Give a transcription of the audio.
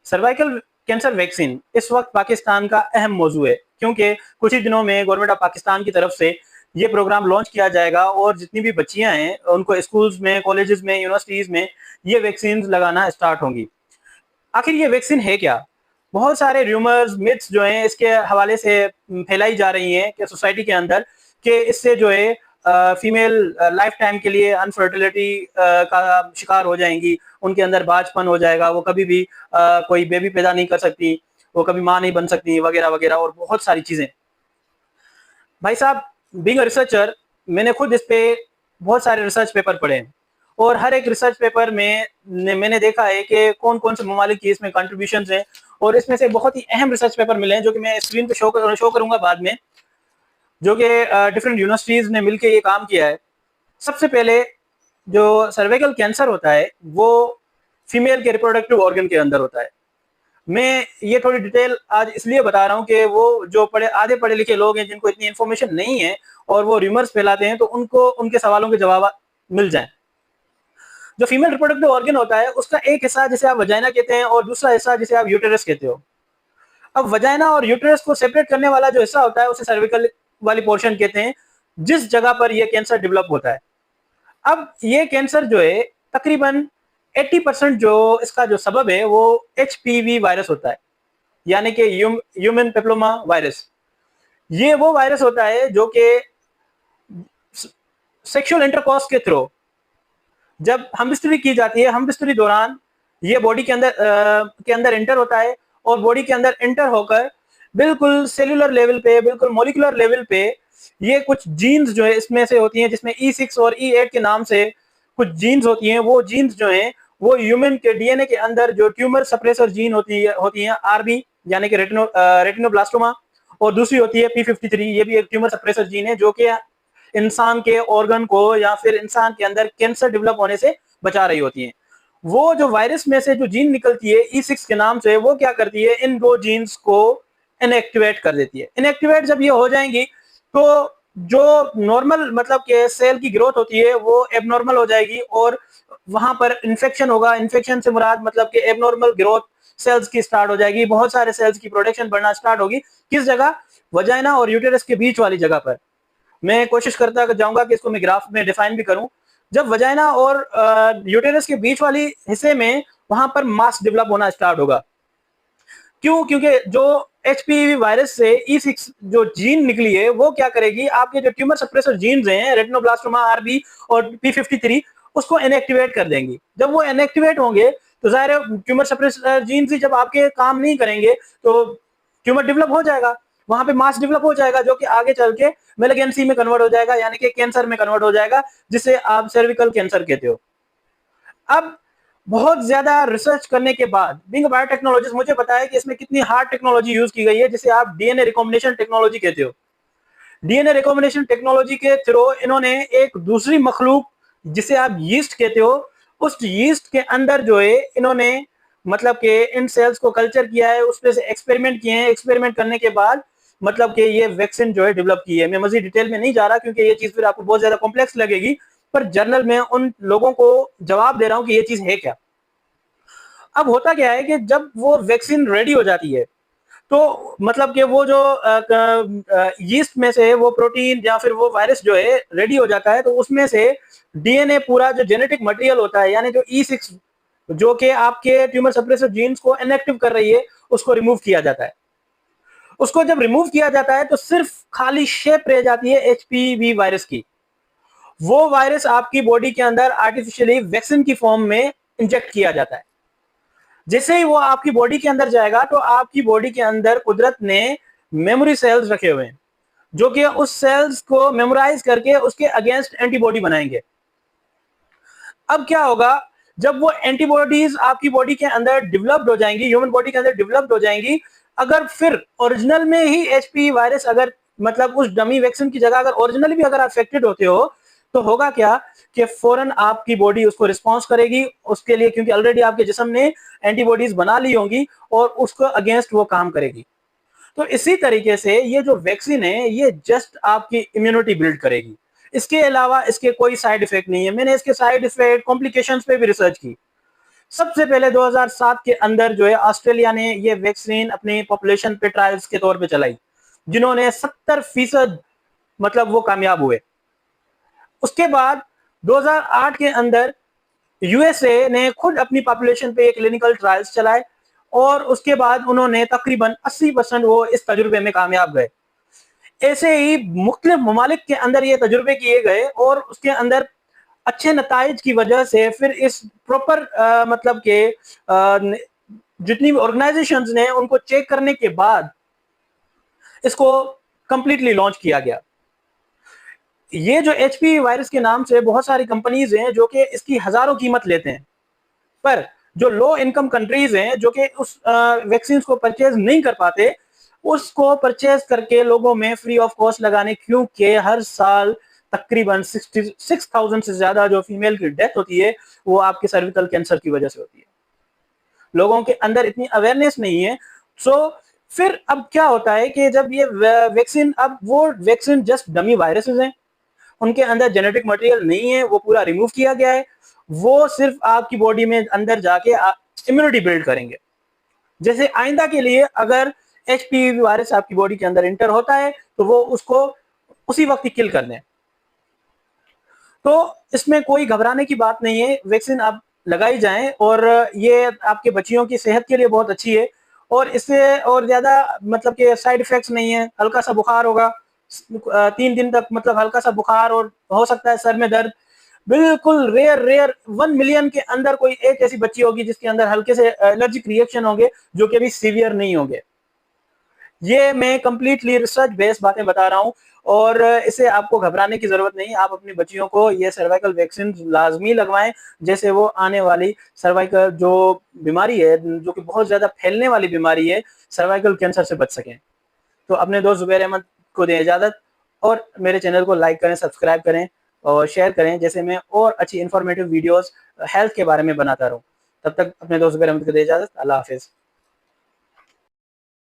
Cervical cancer vaccine इस वक्त पाकिस्तान का अहम मौजू है, क्योंकि कुछ ही दिनों में गवर्नमेंट ऑफ पाकिस्तान की तरफ से ये प्रोग्राम लॉन्च किया जाएगा और जितनी भी बच्चियां हैं उनको स्कूल्स में, कॉलेजेस में, यूनिवर्सिटीज में ये वैक्सीन लगाना स्टार्ट होंगी। आखिर ये वैक्सीन है क्या? बहुत सारे र्यूमर्स, मिथ्स जो हैं इसके हवाले से फैलाई जा रही हैं कि सोसाइटी के अंदर कि इससे जो है फीमेल लाइफ टाइम के लिए अनफर्टिलिटी का शिकार हो जाएंगी, उनके अंदर बाजपन हो जाएगा, वो कभी भी कोई बेबी पैदा नहीं कर सकती, वो कभी माँ नहीं बन सकती, वगैरह वगैरह और बहुत सारी चीज़ें। भाई साहब, बीइंग रिसर्चर, मैंने खुद इस पे बहुत सारे रिसर्च पेपर पढ़े हैं और हर एक रिसर्च पेपर में मैंने देखा है कि कौन कौन से ममालिक की इसमें कंट्रीब्यूशन हैं और इसमें से बहुत ही अहम रिसर्च पेपर मिले हैं जो कि मैं स्क्रीन पे शो करूंगा बाद में, जो कि डिफरेंट यूनिवर्सिटीज ने मिलकर ये काम किया है। सबसे पहले जो सर्वाइकल कैंसर होता है वो फीमेल के रिप्रोडक्टिव ऑर्गन के अंदर होता है। मैं ये थोड़ी डिटेल आज इसलिए बता रहा हूँ कि वो जो आधे पढ़े लिखे लोग हैं जिनको इतनी इन्फॉर्मेशन नहीं है और वो र्यूमर्स फैलाते हैं, तो उनको उनके सवालों के जवाब मिल जाए। जो फीमेल रिप्रोडक्टिव ऑर्गन होता है उसका एक हिस्सा जिसे आप वजाइना कहते हैं और दूसरा हिस्सा जिसे आप यूटेरस कहते हो। अब वजाइना और यूटेरस को सेपरेट करने वाला जो हिस्सा होता है उसे सर्विकल वाली पोर्शन कहते हैं, जिस जगह पर यह कैंसर डेवलप होता है। अब ये कैंसर जो है तकरीबन 80% जो इसका जो सबब है वो HPV वायरस होता है, यानी कि ह्यूमन पेप्लोमा वायरस। ये वो वायरस होता है जो कि सेक्सुअल इंटरकोर्स के थ्रू जब हमबिस्तरी की जाती है, हमबिस्तरी दौरान ये बॉडी के अंदर एंटर होता है और बॉडी के अंदर एंटर होकर बिल्कुल सेलुलर लेवल पे, बिल्कुल मॉलिक्यूलर लेवल पे ये कुछ जीन्स जो है इसमें से होती हैं, जिसमें E6 और E8 के नाम से कुछ जीन्स होती हैं। वो जीन्स जो हैं वो ह्यूमन के डीएनए के अंदर जो ट्यूमर सप्रेसर जीन होती हैं RB, यानी कि रेटिनोब्लास्टोमा, और दूसरी होती है P53, ये भी एक ट्यूमर सप्रेसर जीन है जो कि इंसान के ऑर्गन को या फिर इंसान के अंदर कैंसर डेवलप होने से बचा रही होती हैं। वो जो वायरस में से जो जीन निकलती है E6 के नाम से, वो क्या करती है, इन दो जीन्स को इनएक्टिवेट कर देती है। इनएक्टिवेट जब ये हो जाएंगी तो जो नॉर्मल मतलब के सेल की ग्रोथ होती है वो एबनॉर्मल हो जाएगी और वहां पर इन्फेक्शन होगा। इन्फेक्शन से मुराद मतलब कि एबनॉर्मल ग्रोथ सेल्स की स्टार्ट हो जाएगी, बहुत सारे सेल्स की प्रोडक्शन बढ़ना स्टार्ट होगी। किस जगह? वजाइना और यूटेरस के बीच वाली जगह पर। मैं कोशिश करता जाऊंगा कि इसको मैं ग्राफ में डिफाइन भी करूं। जब वजाइना और यूटेरस के बीच वाली हिस्से में वहां पर मास डेवलप होना स्टार्ट होगा। क्यों? क्योंकि जो HPV वायरस से E6 जो जीन निकली है वो क्या करेगी, आपके जो ट्यूमर सप्रेसर जीन्स हैं रेटिनोब्लास्टोमा RB और P53 उसको इनएक्टिवेट कर देंगी। जब वो इनएक्टिवेट होंगे तो जाहिर है ट्यूमर सप्रेसर जीन्स ही जब आपके काम नहीं करेंगे तो ट्यूमर डेवलप हो जाएगा, वहां पे मास डेवलप हो जाएगा जो कि आगे चल के मेलिगेंसी में कन्वर्ट हो जाएगा, यानी कि कैंसर में कन्वर्ट हो जाएगा, जिसे आप सर्विकल कैंसर कहते हो। अब बहुत ज्यादा रिसर्च करने के बाद बीइंग अ बायोटेक्नोलॉजिस्ट मुझे पता है कि इसमें कितनी हार्ड टेक्नोलॉजी यूज की गई है, जिसे आप डीएनए रिकॉम्बिनेशन टेक्नोलॉजी कहते हो। डीएनए रिकॉम्बिनेशन टेक्नोलॉजी के थ्रू इन्होंने एक दूसरी मखलूक जिसे आप यीस्ट कहते हो, उस यीस्ट के अंदर जो है इन्होंने मतलब कि इन सेल्स को कल्चर किया है, उस पर से एक्सपेरिमेंट किए हैं। एक्सपेरिमेंट करने के बाद मतलब कि ये वैक्सीन जो है डेवलप की है। मैं मजीद डिटेल में नहीं जा रहा क्योंकि ये चीज फिर आपको बहुत ज्यादा कॉम्प्लेक्स लगेगी, पर जर्नल में उन लोगों को जवाब दे रहा हूं कि ये चीज है क्या। अब होता क्या है कि जब वो वैक्सीन रेडी हो जाती है तो मतलब कि वो जो यीस्ट में से वो प्रोटीन या फिर वो वायरस जो है रेडी हो जाता है, तो उसमें से डीएनए पूरा जो जेनेटिक मटेरियल होता है, यानी जो E6 जो कि आपके ट्यूमर सप्रेसर जीन्स को इनएक्टिव कर रही है, उसको रिमूव किया जाता है। उसको जब रिमूव किया जाता है तो सिर्फ खाली शेप रह जाती है HPV वायरस की। वो वायरस आपकी बॉडी के अंदर आर्टिफिशियली वैक्सीन की फॉर्म में इंजेक्ट किया जाता है। जैसे ही वो आपकी बॉडी के अंदर जाएगा तो आपकी बॉडी के अंदर कुदरत ने मेमोरी सेल्स रखे हुए हैं जो कि उस सेल्स को मेमोराइज करके उसके अगेंस्ट एंटीबॉडी बनाएंगे। अब क्या होगा, जब वो एंटीबॉडीज आपकी बॉडी के अंदर डेवलप्ड हो जाएंगी, ह्यूमन बॉडी के अंदर डेवलप्ड हो जाएंगी, अगर फिर ओरिजिनल में ही HPV वायरस अगर मतलब उस डमी वैक्सीन की जगह अगर ओरिजिनली भी अगर अफेक्टेड होते हो तो होगा क्या कि फौरन आपकी बॉडी उसको रिस्पॉन्स करेगी उसके लिए, क्योंकि ऑलरेडी आपके जिस्म ने एंटीबॉडीज बना ली होंगी और उसको अगेंस्ट वो काम करेगी। तो इसी तरीके से ये जो वैक्सीन है ये जस्ट आपकी इम्यूनिटी बिल्ड करेगी, इसके अलावा इसके कोई साइड इफेक्ट नहीं है। मैंने इसके साइड इफेक्ट कॉम्प्लिकेशंस पे भी रिसर्च की। सबसे पहले 2007 के अंदर जो है ऑस्ट्रेलिया ने ये वैक्सीन अपनी पॉपुलेशन पे ट्रायल्स के तौर पे चलाई, जिन्होंने 70% मतलब वो कामयाब हुए। उसके बाद 2008 के अंदर यूएसए ने खुद अपनी पॉपुलेशन पे क्लिनिकल ट्रायल्स चलाए और उसके बाद उन्होंने तकरीबन 80% वो इस तजुर्बे में कामयाब गए। ऐसे ही मुख्तलिफ ममालिक के अंदर ये तजुर्बे किए गए और उसके अंदर अच्छे नताइज की वजह से फिर इस प्रॉपर मतलब के जितनी भी ऑर्गेनाइजेशंस ने उनको चेक करने के बाद इसको कंप्लीटली लॉन्च किया गया। ये जो एचपीवी वायरस के नाम से बहुत सारी कंपनीज हैं जो कि इसकी हजारों कीमत लेते हैं, पर जो लो इनकम कंट्रीज हैं जो कि उस वैक्सीन को परचेज नहीं कर पाते, उसको परचेज करके लोगों में फ्री ऑफ कॉस्ट लगाने, क्योंकि हर साल तकरीबन 66,000 से ज्यादा जो फीमेल की डेथ होती है वो आपके सर्विकल कैंसर की वजह से होती है। लोगों के अंदर इतनी अवेयरनेस नहीं है। फिर अब क्या होता है कि जब ये वैक्सीन, अब वो वैक्सीन जस्ट डमी वायरसेस हैं, उनके अंदर जेनेटिक मटेरियल नहीं है, वो पूरा रिमूव किया गया है, वो सिर्फ आपकी बॉडी में अंदर जाके इम्यूनिटी बिल्ड करेंगे। जैसे आइंदा के लिए अगर एचपीवी वायरस आपकी बॉडी के अंदर इंटर होता है तो वो उसको उसी वक्त ही किल कर दें। तो इसमें कोई घबराने की बात नहीं है, वैक्सीन आप लगाई जाएं और ये आपके बच्चियों की सेहत के लिए बहुत अच्छी है और इससे और ज्यादा मतलब कि साइड इफेक्ट्स नहीं है। हल्का सा बुखार होगा 3 दिन तक, मतलब हल्का सा बुखार, और हो सकता है सर में दर्द, बिल्कुल रेयर 1 मिलियन के अंदर कोई एक ऐसी बच्ची होगी जिसके अंदर हल्के से एलर्जिक रिएक्शन होंगे जो कि अभी सीवियर नहीं होंगे। ये मैं कंप्लीटली रिसर्च बेस्ड बातें बता रहा हूँ और इसे आपको घबराने की जरूरत नहीं। आप अपनी बच्चियों को ये सर्वाइकल वैक्सीन लाजमी लगवाएं, जैसे वो आने वाली सर्वाइकल जो बीमारी है, जो कि बहुत ज्यादा फैलने वाली बीमारी है, सर्वाइकल कैंसर से बच सकें। तो अपने दोस्त जुबैर अहमद को दें इजाजत और मेरे चैनल को लाइक करें, सब्सक्राइब करें और शेयर करें, जैसे मैं और अच्छी इंफॉर्मेटिव वीडियोस हेल्थ के बारे में बनाता रहूं। तब तक अपने दोस्त जुबैर अहमद को दें इजाजत। अल्लाह हाफिज।